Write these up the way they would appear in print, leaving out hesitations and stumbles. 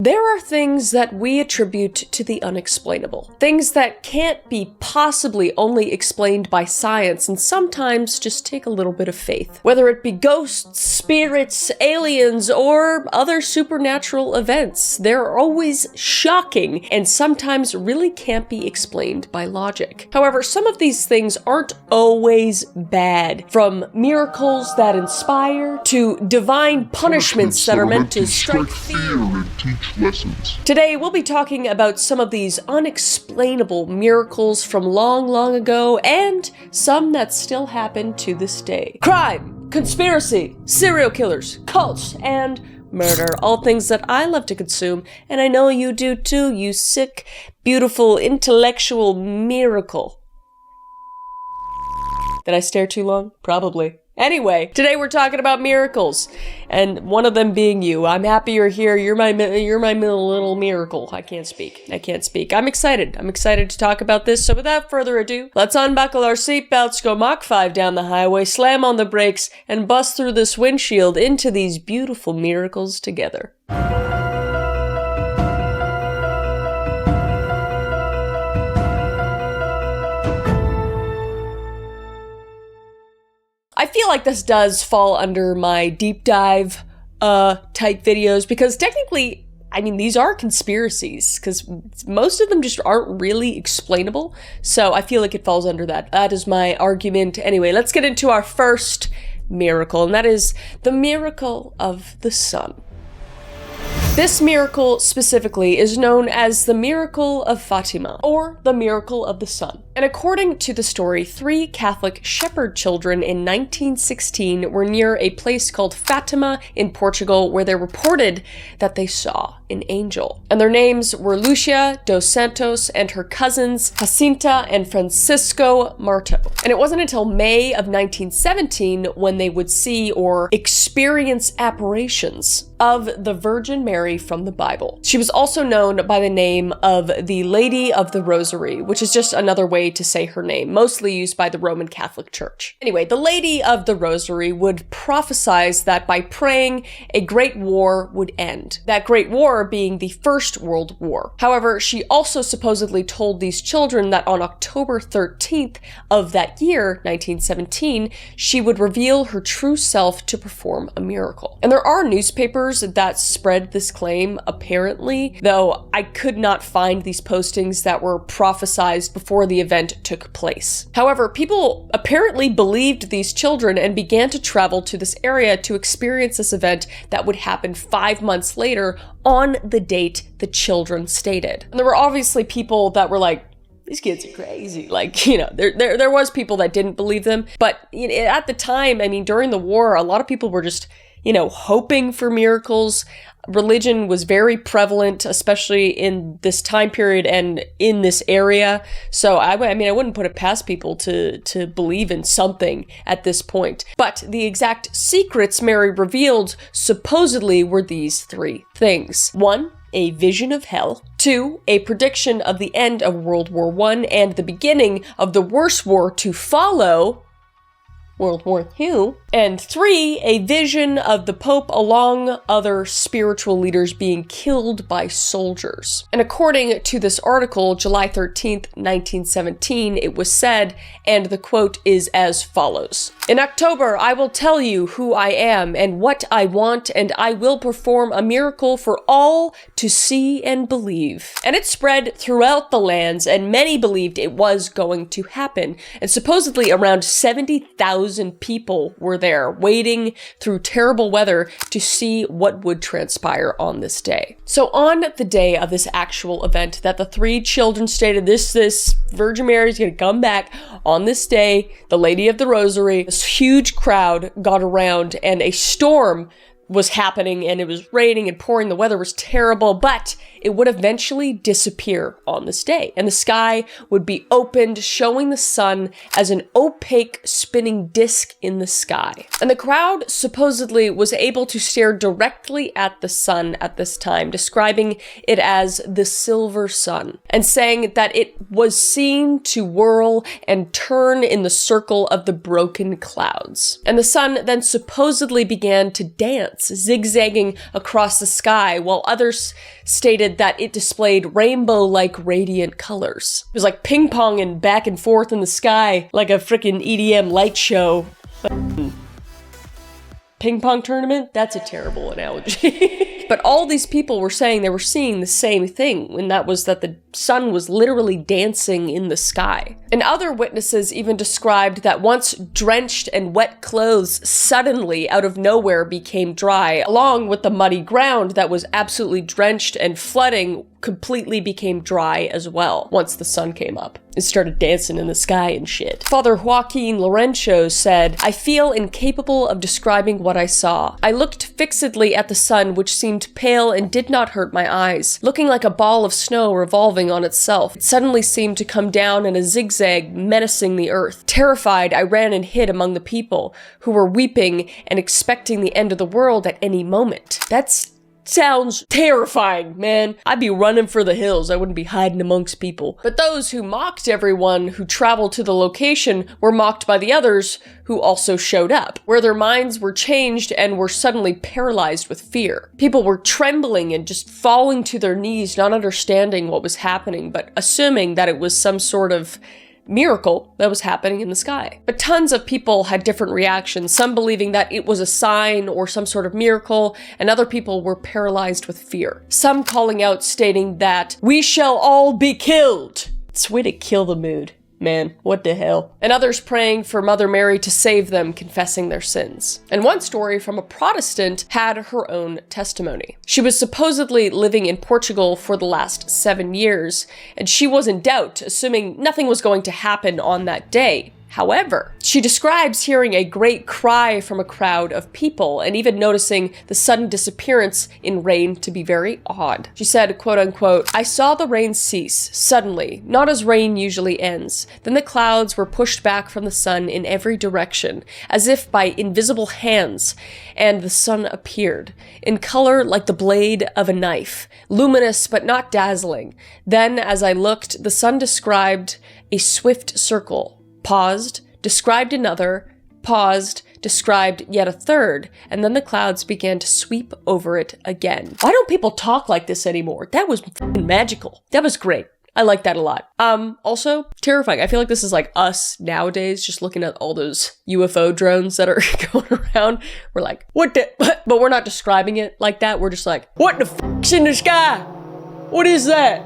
There are things that we attribute to the unexplainable. Things that can't be possibly only explained by science and sometimes just take a little bit of faith. Whether it be ghosts, spirits, aliens, or other supernatural events, they're always shocking and sometimes really can't be explained by logic. However, some of these things aren't always bad. From miracles that inspire to divine punishments that are meant to strike fear and teach lessons. Today, we'll be talking about some of these unexplainable miracles from long, long ago and some that still happen to this day. Crime, conspiracy, serial killers, cults, and murder. All things that I love to consume, and I know you do too, you sick, beautiful, intellectual miracle. Did I stare too long? Probably. Anyway, today we're talking about miracles, and one of them being you. I'm happy you're here. You're my little miracle. I can't speak. I'm excited. I'm excited to talk about this. So without further ado, let's unbuckle our seatbelts, go Mach 5 down the highway, slam on the brakes, and bust through this windshield into these beautiful miracles together. I feel like this does fall under my deep dive type videos because technically, I mean, these are conspiracies because most of them just aren't really explainable. So I feel like it falls under that. That is my argument. Anyway, let's get into our first miracle, and that is the miracle of the sun. This miracle specifically is known as the miracle of Fatima, or the miracle of the sun. And according to the story, 3 Catholic shepherd children in 1916 were near a place called Fatima in Portugal where they reported that they saw an angel. And their names were Lucia dos Santos and her cousins Jacinta and Francisco Marto. And it wasn't until May of 1917 when they would see or experience apparitions of the Virgin Mary from the Bible. She was also known by the name of the Lady of the Rosary, which is just another way to say her name, mostly used by the Roman Catholic Church. Anyway, the Lady of the Rosary would prophesize that by praying, a great war would end. That great war being the First World War. However, she also supposedly told these children that on October 13th of that year, 1917, she would reveal her true self to perform a miracle. And there are newspapers that spread this claim, apparently, though I could not find these postings that were prophesized before the event took place. However, people apparently believed these children and began to travel to this area to experience this event that would happen 5 months later on the date the children stated. And there were obviously people that were like, these kids are crazy. Like, you know, there was people that didn't believe them. But at the time, I mean, during the war, a lot of people were just, hoping for miracles. Religion was very prevalent, especially in this time period and in this area. So I wouldn't put it past people to believe in something at this point. But the exact secrets Mary revealed supposedly were these 3 things. 1, a vision of hell. 2, a prediction of the end of World War I and the beginning of the worst war to follow, World War II. And 3, a vision of the Pope along other spiritual leaders being killed by soldiers. And according to this article, July 13th, 1917, it was said, and the quote is as follows. In October, I will tell you who I am and what I want, and I will perform a miracle for all to see and believe. And it spread throughout the lands, and many believed it was going to happen. And supposedly around 70,000 people were there waiting through terrible weather to see what would transpire on this day. So on the day of this actual event that the 3 children stated, this Virgin Mary is going to come back on this day, the Lady of the Rosary, this huge crowd got around and a storm was happening and it was raining and pouring. The weather was terrible, but it would eventually disappear on this day. And the sky would be opened, showing the sun as an opaque spinning disc in the sky. And the crowd supposedly was able to stare directly at the sun at this time, describing it as the silver sun, and saying that it was seen to whirl and turn in the circle of the broken clouds. And the sun then supposedly began to dance planets zigzagging across the sky, while others stated that it displayed rainbow-like radiant colors. It was like ping-ponging back and forth in the sky like a freaking EDM light show. Ping pong tournament? That's a terrible analogy. But all these people were saying they were seeing the same thing, and that was that the sun was literally dancing in the sky. And other witnesses even described that once drenched and wet clothes suddenly out of nowhere became dry, along with the muddy ground that was absolutely drenched and flooding completely became dry as well once the sun came up and started dancing in the sky and shit. Father Joaquin Lorenzo said, "I feel incapable of describing what I saw. I looked fixedly at the sun, which seemed pale and did not hurt my eyes, looking like a ball of snow revolving on itself. It suddenly seemed to come down in a zigzag, menacing the earth. Terrified, I ran and hid among the people, who were weeping and expecting the end of the world at any moment." That's sounds terrifying, man. I'd be running for the hills. I wouldn't be hiding amongst people. But those who mocked everyone who traveled to the location were mocked by the others who also showed up, where their minds were changed and were suddenly paralyzed with fear. People were trembling and just falling to their knees, not understanding what was happening, but assuming that it was some sort of miracle that was happening in the sky. But tons of people had different reactions, some believing that it was a sign or some sort of miracle, and other people were paralyzed with fear. Some calling out stating that, "We shall all be killed." It's a way to kill the mood. Man, what the hell? And others praying for Mother Mary to save them, confessing their sins. And one story from a Protestant had her own testimony. She was supposedly living in Portugal for the last 7 years, and she was in doubt, assuming nothing was going to happen on that day. However, she describes hearing a great cry from a crowd of people and even noticing the sudden disappearance in rain to be very odd. She said, quote unquote, "I saw the rain cease, suddenly, not as rain usually ends. Then the clouds were pushed back from the sun in every direction, as if by invisible hands, and the sun appeared, in color like the blade of a knife, luminous but not dazzling. Then, as I looked, the sun described a swift circle, paused, described another, paused, described yet a third, and then the clouds began to sweep over it again." Why don't people talk like this anymore? That was f***ing magical. That was great. I like that a lot. Also, terrifying. I feel like this is like us nowadays, just looking at all those UFO drones that are going around. We're like, what the, but we're not describing it like that. We're just like, what the f***'s in the sky? What is that?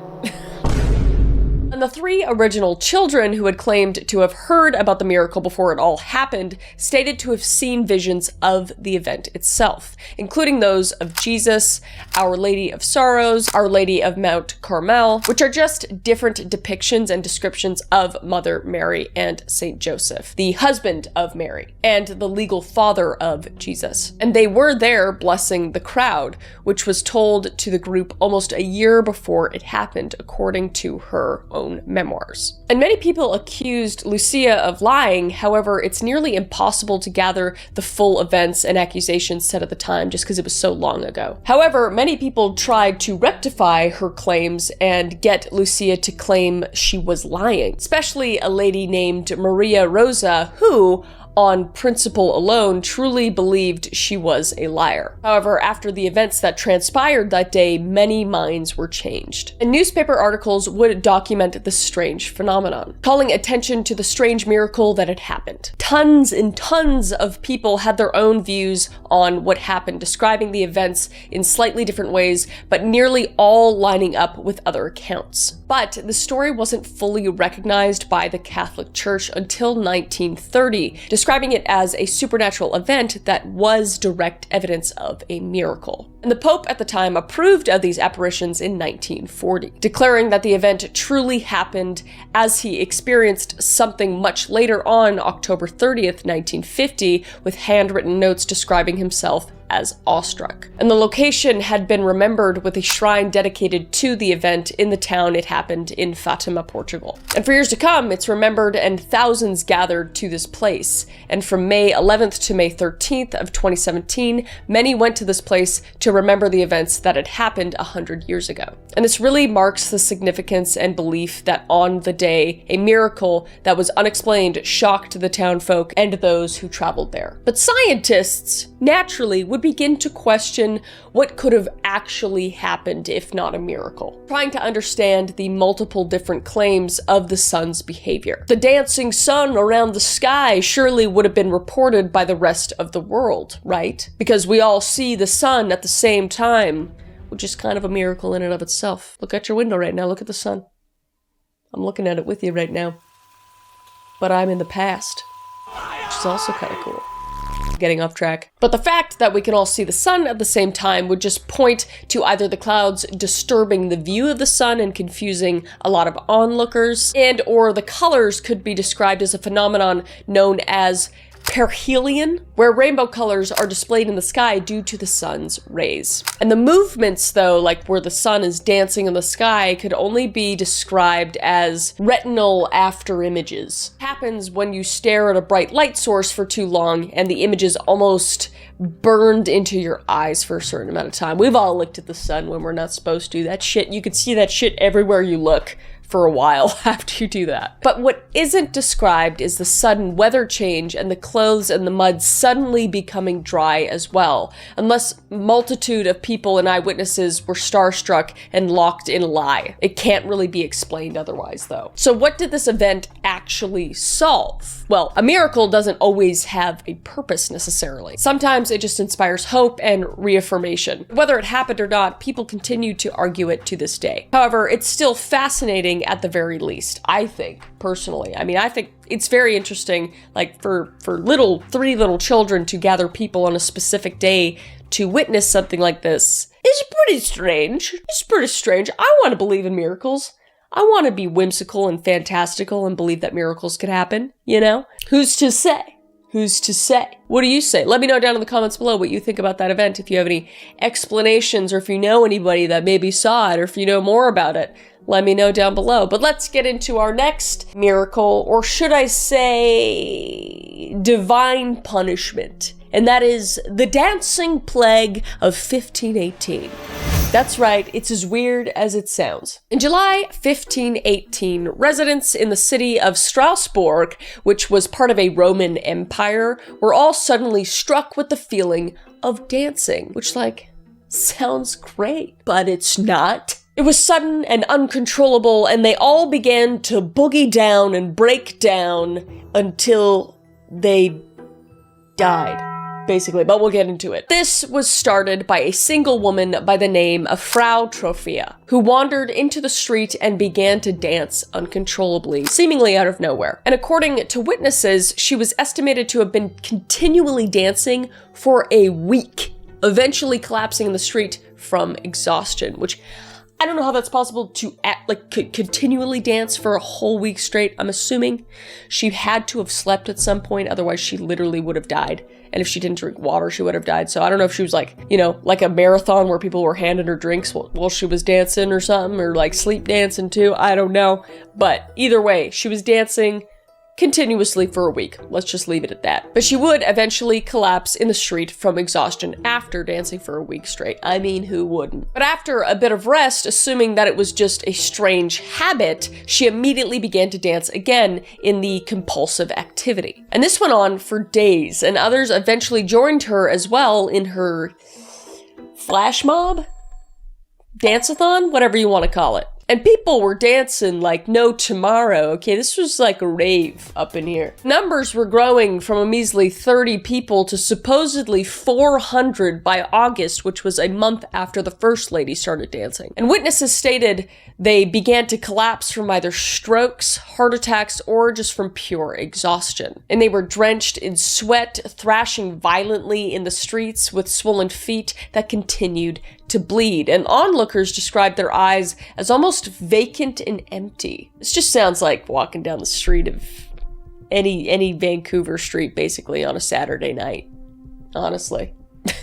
And the 3 original children who had claimed to have heard about the miracle before it all happened stated to have seen visions of the event itself, including those of Jesus, Our Lady of Sorrows, Our Lady of Mount Carmel, which are just different depictions and descriptions of Mother Mary and Saint Joseph, the husband of Mary, and the legal father of Jesus. And they were there blessing the crowd, which was told to the group almost a year before it happened, according to her own memoirs. And many people accused Lucia of lying. However, it's nearly impossible to gather the full events and accusations said at the time just because it was so long ago. However, many people tried to rectify her claims and get Lucia to claim she was lying, especially a lady named Maria Rosa, who, on principle alone, truly believed she was a liar. However, after the events that transpired that day, many minds were changed. And newspaper articles would document this strange phenomenon, calling attention to the strange miracle that had happened. Tons and tons of people had their own views on what happened, describing the events in slightly different ways, but nearly all lining up with other accounts. But the story wasn't fully recognized by the Catholic Church until 1930, describing it as a supernatural event that was direct evidence of a miracle. And the Pope at the time approved of these apparitions in 1940, declaring that the event truly happened, as he experienced something much later on October 30th, 1950, with handwritten notes describing himself as awestruck. And the location had been remembered with a shrine dedicated to the event in the town it happened in Fatima, Portugal. And for years to come, it's remembered and thousands gathered to this place. And from May 11th to May 13th of 2017, many went to this place to remember the events that had happened 100 years ago. And this really marks the significance and belief that on the day, a miracle that was unexplained shocked the town folk and those who traveled there. But scientists naturally would begin to question what could have actually happened if not a miracle, trying to understand the multiple different claims of the sun's behavior. The dancing sun around the sky surely would have been reported by the rest of the world, right? Because we all see the sun at the same time, which is kind of a miracle in and of itself. Look out your window right now, look at the sun. I'm looking at it with you right now. But I'm in the past, which is also kind of cool. Getting off track. But the fact that we can all see the sun at the same time would just point to either the clouds disturbing the view of the sun and confusing a lot of onlookers, and or the colors could be described as a phenomenon known as perihelion, where rainbow colors are displayed in the sky due to the sun's rays. And the movements, though, like where the sun is dancing in the sky, could only be described as retinal after images. It happens when you stare at a bright light source for too long and the image is almost burned into your eyes for a certain amount of time. We've all looked at the sun when we're not supposed to. That shit, you could see that shit everywhere you look for a while after you do that. But what isn't described is the sudden weather change and the clothes and the mud suddenly becoming dry as well, unless multitude of people and eyewitnesses were starstruck and locked in a lie. It can't really be explained otherwise, though. So what did this event actually solve? Well, a miracle doesn't always have a purpose necessarily. Sometimes it just inspires hope and reaffirmation. Whether it happened or not, people continue to argue it to this day. However, it's still fascinating at the very least, I think, personally. I mean, I think it's very interesting, like, for three little children to gather people on a specific day to witness something like this is pretty strange. It's pretty strange. I want to believe in miracles. I want to be whimsical and fantastical and believe that miracles could happen, you know? Who's to say? Who's to say? What do you say? Let me know down in the comments below what you think about that event, if you have any explanations, or if you know anybody that maybe saw it, or if you know more about it. Let me know down below. But let's get into our next miracle, or should I say divine punishment. And that is the dancing plague of 1518. That's right, it's as weird as it sounds. In July 1518, residents in the city of Strasbourg, which was part of a Roman Empire, were all suddenly struck with the feeling of dancing, which, like, sounds great, but it's not. It was sudden and uncontrollable, and they all began to boogie down and break down until they died. Basically, but we'll get into it. This was started by a single woman by the name of Frau Trophea, who wandered into the street and began to dance uncontrollably, seemingly out of nowhere. And according to witnesses, she was estimated to have been continually dancing for a week, eventually collapsing in the street from exhaustion, which I don't know how that's possible to continually dance for a whole week straight. I'm assuming she had to have slept at some point, otherwise she literally would have died. And if she didn't drink water, she would have died. So I don't know if she was like, you know, like a marathon where people were handing her drinks while she was dancing or something, or like sleep dancing too. I don't know. But either way, she was dancing continuously for a week. Let's just leave it at that. But she would eventually collapse in the street from exhaustion after dancing for a week straight. I mean, who wouldn't? But after a bit of rest, assuming that it was just a strange habit, she immediately began to dance again in the compulsive activity. And this went on for days, and others eventually joined her as well in her flash mob? Dance-a-thon? Whatever you want to call it. And people were dancing like no tomorrow, okay? This was like a rave up in here. Numbers were growing from a measly 30 people to supposedly 400 by August, which was a month after the First Lady started dancing. And witnesses stated they began to collapse from either strokes, heart attacks, or just from pure exhaustion. And they were drenched in sweat, thrashing violently in the streets with swollen feet that continued to bleed, and onlookers described their eyes as almost vacant and empty. This just sounds like walking down the street of any Vancouver street, basically, on a Saturday night, honestly.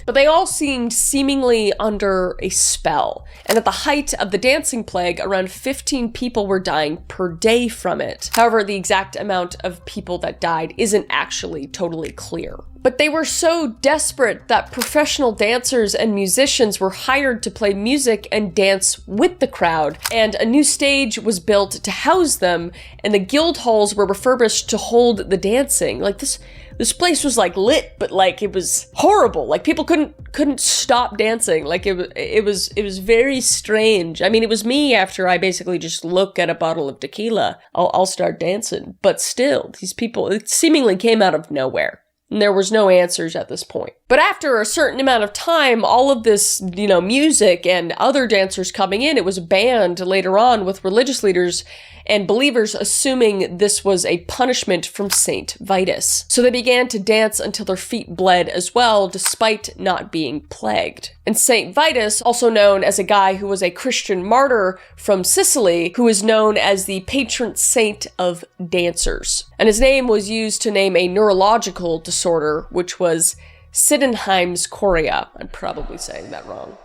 But they all seemed seemingly under a spell, and at the height of the dancing plague, around 15 people were dying per day from it. However, the exact amount of people that died isn't actually totally clear. But they were so desperate that professional dancers and musicians were hired to play music and dance with the crowd, and a new stage was built to house them, and the guild halls were refurbished to hold the dancing. Like, this This place was like lit, but like it was horrible. Like people couldn't stop dancing. Like it was very strange. I mean, it was me after I basically just look at a bottle of tequila, I'll start dancing. But still, these people, it seemingly came out of nowhere. And there was no answers at this point. But after a certain amount of time, all of this, music and other dancers coming in, it was banned later on with religious leaders and believers assuming this was a punishment from Saint Vitus. So they began to dance until their feet bled as well, despite not being plagued. And Saint Vitus, also known as a guy who was a Christian martyr from Sicily, who is known as the patron saint of dancers. And his name was used to name a neurological disorder, which was Sydenham's chorea. I'm probably saying that wrong.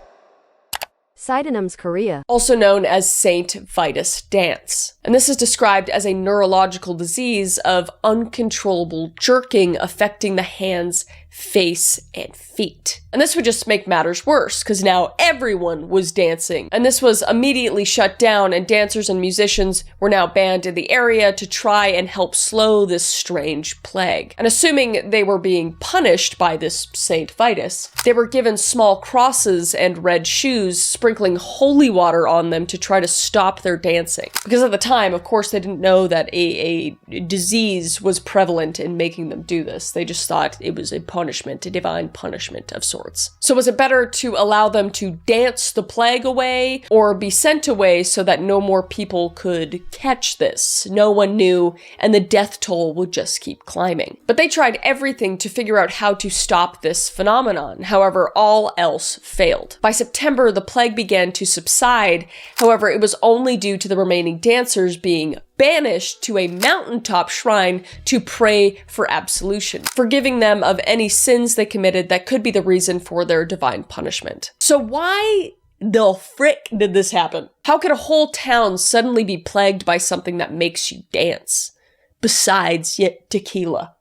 Sydenham's chorea. Also known as Saint Vitus dance. And this is described as a neurological disease of uncontrollable jerking affecting the hands, face, and feet. And this would just make matters worse, because now everyone was dancing. And this was immediately shut down, and dancers and musicians were now banned in the area to try and help slow this strange plague. And assuming they were being punished by this Saint Vitus, they were given small crosses and red shoes, sprinkling holy water on them to try to stop their dancing. Because at the time, of course, they didn't know that a disease was prevalent in making them do this. They just thought it was a punishment, a divine punishment of sorts. So was it better to allow them to dance the plague away or be sent away so that no more people could catch this? No one knew, and the death toll would just keep climbing. But they tried everything to figure out how to stop this phenomenon. However, all else failed. By September, the plague began to subside. However, it was only due to the remaining dancers being banished to a mountaintop shrine to pray for absolution, forgiving them of any sins they committed that could be the reason for their divine punishment. So why the frick did this happen? How could a whole town suddenly be plagued by something that makes you dance? Besides yet tequila.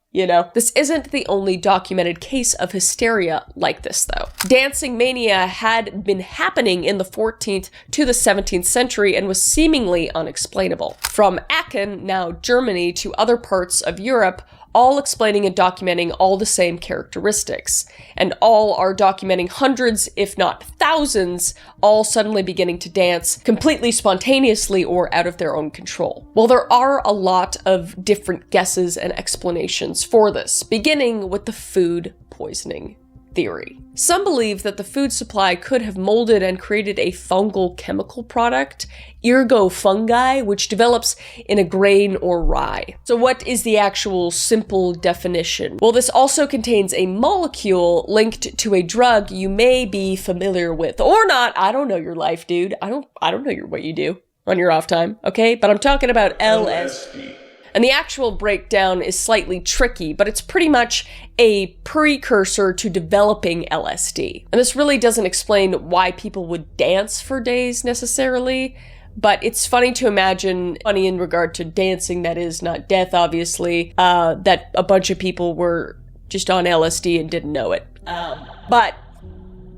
This isn't the only documented case of hysteria like this, though. Dancing mania had been happening in the 14th to the 17th century and was seemingly unexplainable. From Aachen, now Germany, to other parts of Europe, all explaining and documenting all the same characteristics. And all are documenting hundreds, if not thousands, all suddenly beginning to dance completely spontaneously or out of their own control. Well, there are a lot of different guesses and explanations for this, beginning with the food poisoning theory. Some believe that the food supply could have molded and created a fungal chemical product, ergo fungi, which develops in a grain or rye. So what is the actual simple definition? Well, this also contains a molecule linked to a drug you may be familiar with, or not. I don't know your life, dude. I don't know what you do on your off time, okay? But I'm talking about LSD. And the actual breakdown is slightly tricky, but it's pretty much a precursor to developing LSD. And this really doesn't explain why people would dance for days necessarily, but it's funny to imagine, funny in regard to dancing, that is, not death, obviously, that a bunch of people were just on LSD and didn't know it. But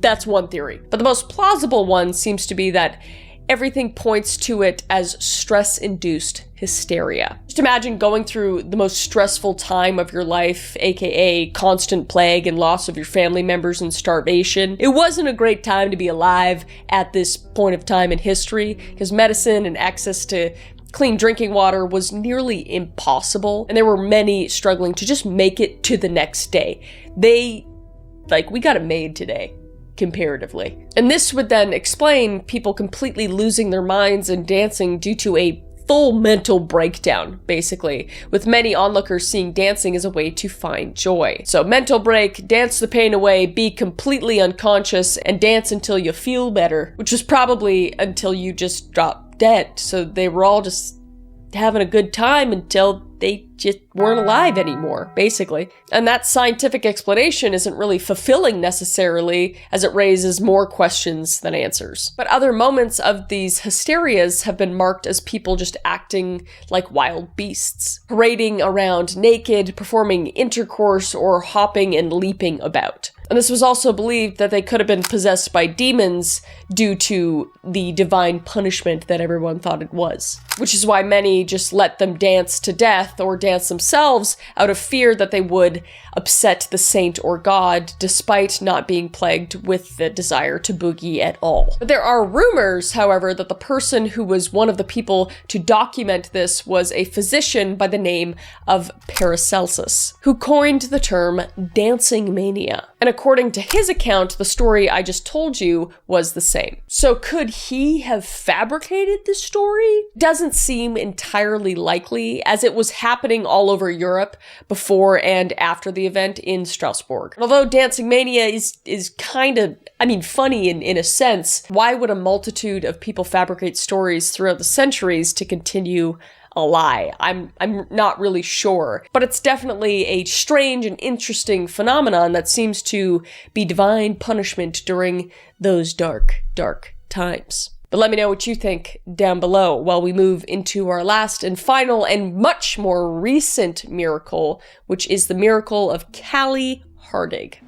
that's one theory. But the most plausible one seems to be that everything points to it as stress-induced hysteria. Just imagine going through the most stressful time of your life, aka constant plague and loss of your family members and starvation. It wasn't a great time to be alive at this point of time in history, because medicine and access to clean drinking water was nearly impossible, and there were many struggling to just make it to the next day. We got it made today, comparatively. And this would then explain people completely losing their minds and dancing due to a full mental breakdown, basically, with many onlookers seeing dancing as a way to find joy. So mental break, dance the pain away, be completely unconscious, and dance until you feel better, which was probably until you just drop dead. So they were all just having a good time until they just weren't alive anymore, basically. And that scientific explanation isn't really fulfilling necessarily, as it raises more questions than answers. But other moments of these hysterias have been marked as people just acting like wild beasts, parading around naked, performing intercourse, or hopping and leaping about. And this was also believed that they could have been possessed by demons due to the divine punishment that everyone thought it was. Which is why many just let them dance to death or dance themselves out of fear that they would upset the saint or god, despite not being plagued with the desire to boogie at all. But there are rumors, however, that the person who was one of the people to document this was a physician by the name of Paracelsus, who coined the term dancing mania. And according to his account, the story I just told you was the same. So could he have fabricated this story? Doesn't seem entirely likely, as it was happening all over Europe before and after the event in Strasbourg. And although dancing mania is kind of, funny in a sense, why would a multitude of people fabricate stories throughout the centuries to continue a lie? I'm not really sure, but it's definitely a strange and interesting phenomenon that seems to be divine punishment during those dark, dark times. But let me know what you think down below while we move into our last and final and much more recent miracle, which is the miracle of Callie Hardig.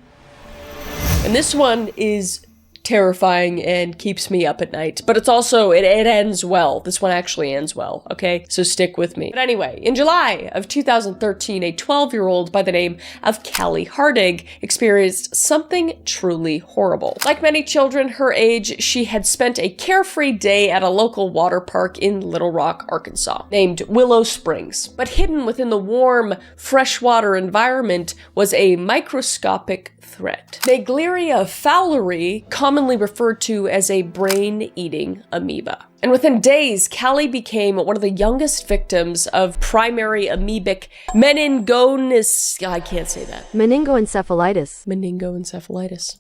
And this one is terrifying and keeps me up at night, but it's also, it ends well. This one actually ends well, okay? So stick with me. But anyway, in July of 2013, a 12-year-old by the name of Callie Hardig experienced something truly horrible. Like many children her age, she had spent a carefree day at a local water park in Little Rock, Arkansas, named Willow Springs. But hidden within the warm, freshwater environment was a microscopic threat. Naegleria fowleri, commonly referred to as a brain-eating amoeba. And within days, Callie became one of the youngest victims of primary amoebic meningoencephalitis. I can't say that. Meningoencephalitis. Meningoencephalitis.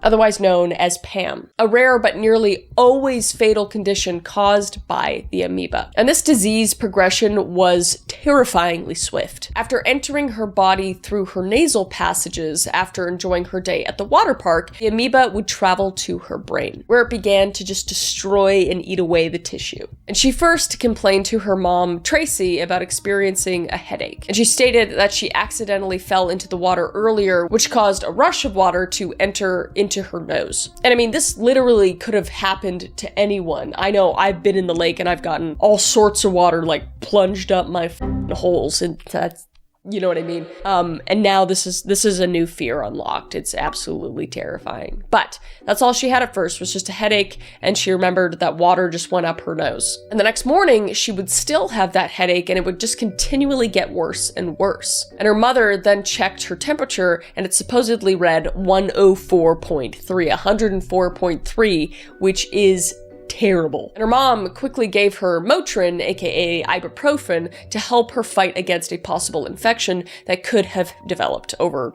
Otherwise known as PAM, a rare but nearly always fatal condition caused by the amoeba. And this disease progression was terrifyingly swift. After entering her body through her nasal passages after enjoying her day at the water park, the amoeba would travel to her brain, where it began to just destroy and eat away the tissue. And she first complained to her mom, Tracy, about experiencing a headache. And she stated that she accidentally fell into the water earlier, which caused a rush of water to enter into her nose. And this literally could have happened to anyone. I know I've been in the lake and I've gotten all sorts of water plunged up my holes, and that's, you know what I mean? And now this is a new fear unlocked. It's absolutely terrifying. But that's all she had at first, was just a headache, and she remembered that water just went up her nose. And the next morning, she would still have that headache, and it would just continually get worse and worse. And her mother then checked her temperature, and it supposedly read 104.3, which is terrible. And her mom quickly gave her Motrin, aka ibuprofen, to help her fight against a possible infection that could have developed over,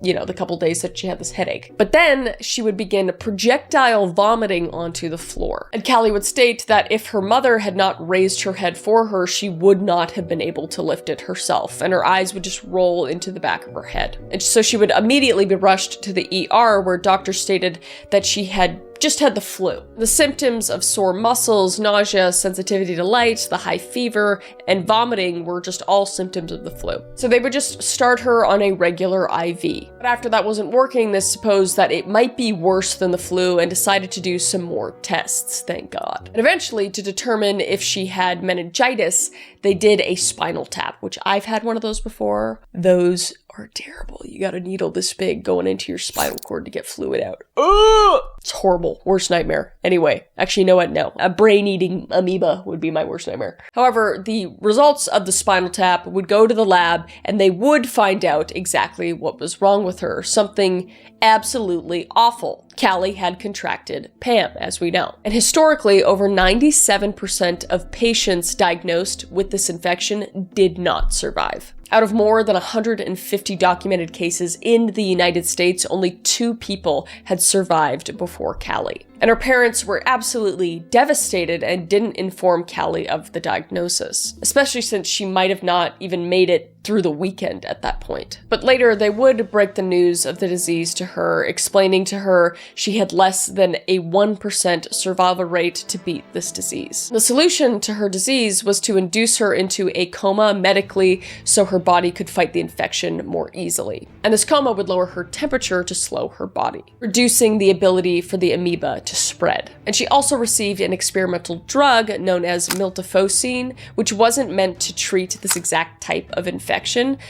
the couple days that she had this headache. But then she would begin projectile vomiting onto the floor. And Callie would state that if her mother had not raised her head for her, she would not have been able to lift it herself, and her eyes would just roll into the back of her head. And so she would immediately be rushed to the ER, where doctors stated that she had just had the flu. The symptoms of sore muscles, nausea, sensitivity to light, the high fever, and vomiting were just all symptoms of the flu. So they would just start her on a regular IV. But after that wasn't working, they supposed that it might be worse than the flu and decided to do some more tests, thank God. And eventually, to determine if she had meningitis, they did a spinal tap, which I've had one of those before. Those are terrible. You got a needle this big going into your spinal cord to get fluid out. Ugh! It's horrible. Worst nightmare. Anyway, actually, you know what? No. A brain-eating amoeba would be my worst nightmare. However, the results of the spinal tap would go to the lab, and they would find out exactly what was wrong with her. Something absolutely awful. Callie had contracted PAM, as we know. And historically, over 97% of patients diagnosed with this infection did not survive. Out of more than 150 documented cases in the United States, only 2 people had survived before Callie. And her parents were absolutely devastated and didn't inform Callie of the diagnosis, especially since she might have not even made it through the weekend at that point. But later, they would break the news of the disease to her, explaining to her she had less than a 1% survival rate to beat this disease. The solution to her disease was to induce her into a coma medically so her body could fight the infection more easily. And this coma would lower her temperature to slow her body, reducing the ability for the amoeba to spread. And she also received an experimental drug known as miltefosine, which wasn't meant to treat this exact type of infection,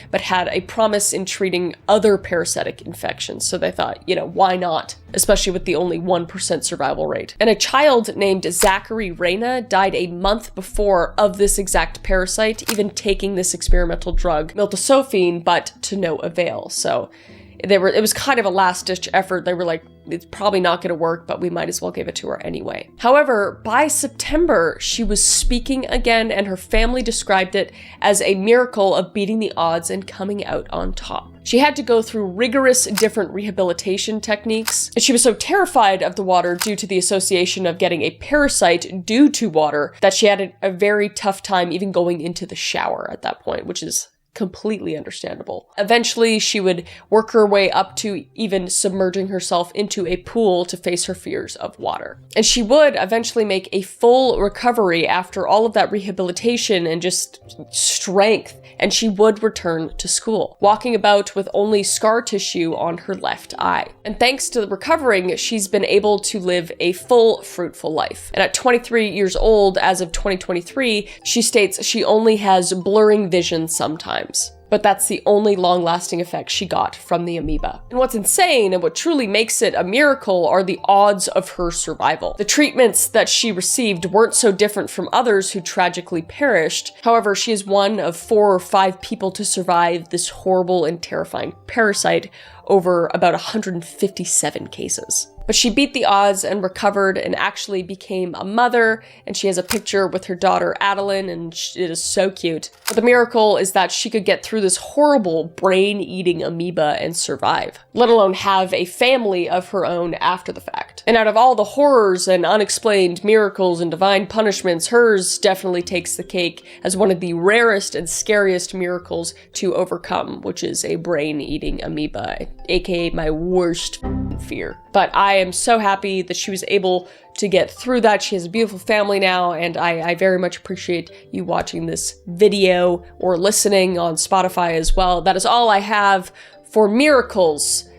but had a promise in treating other parasitic infections. So they thought, why not? Especially with the only 1% survival rate. And a child named Zachary Reyna died a month before of this exact parasite, even taking this experimental drug, miltefosine, but to no avail. So it was kind of a last-ditch effort. They were like, it's probably not going to work, but we might as well give it to her anyway. However, by September, she was speaking again, and her family described it as a miracle of beating the odds and coming out on top. She had to go through rigorous different rehabilitation techniques, and she was so terrified of the water due to the association of getting a parasite due to water that she had a very tough time even going into the shower at that point, which is completely understandable. Eventually, she would work her way up to even submerging herself into a pool to face her fears of water. And she would eventually make a full recovery after all of that rehabilitation and just strength, and she would return to school, walking about with only scar tissue on her left eye. And thanks to the recovering, she's been able to live a full, fruitful life. And at 23 years old, as of 2023, she states she only has blurring vision sometimes. But that's the only long-lasting effect she got from the amoeba. And what's insane and what truly makes it a miracle are the odds of her survival. The treatments that she received weren't so different from others who tragically perished. However, she is one of 4 or 5 people to survive this horrible and terrifying parasite over about 157 cases. But she beat the odds and recovered and actually became a mother, and she has a picture with her daughter Adeline, and it is so cute. But the miracle is that she could get through this horrible brain-eating amoeba and survive, let alone have a family of her own after the fact. And out of all the horrors and unexplained miracles and divine punishments, hers definitely takes the cake as one of the rarest and scariest miracles to overcome, which is a brain-eating amoeba, aka my worst fear. But I am so happy that she was able to get through that. She has a beautiful family now, and I very much appreciate you watching this video or listening on Spotify as well. That is all I have for miracles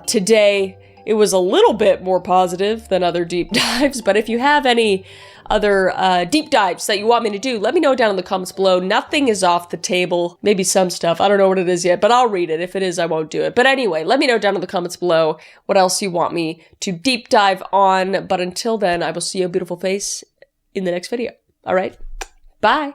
today. It was a little bit more positive than other deep dives, but if you have any other deep dives that you want me to do, let me know down in the comments below. Nothing is off the table. Maybe some stuff. I don't know what it is yet, but I'll read it. If it is, I won't do it. But anyway, let me know down in the comments below what else you want me to deep dive on. But until then, I will see your beautiful face in the next video. All right? Bye.